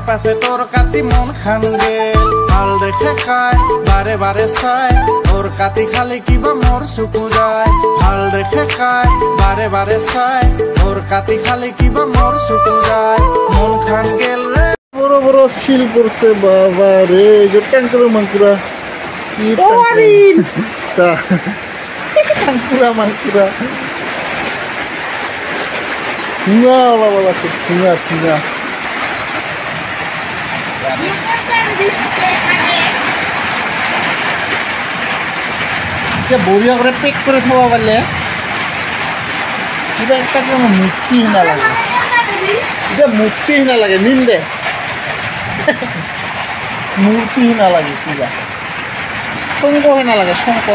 পাশে তোর কাতি মন খান গেল ভাল দেখে খায় বারে বারে চাই তোর কাতি খালি কিবা মোর চুকু যায় ভাল দেখে খায় বারে বারে চাই তোর কাতি খালি কিবা মোর চুকু যায় মন খান গেল রে বড় বড় শিল করছে বাবা রে যে ট্যাঙ্কুরা মাঙ্কুরা কি ট্যাঙ্কুরা মাঙ্কুরা ঠুঙা বাবা ঠুঙা ঠুঙা বড়িয়া করে পেক করে খাওয়া পারলে এটা একটা কেমন মূর্তি না লাগে এটা মূর্তি না লাগে নিন দে মূর্তি না লাগে কিবা শঙ্ক না লাগে শঙ্ক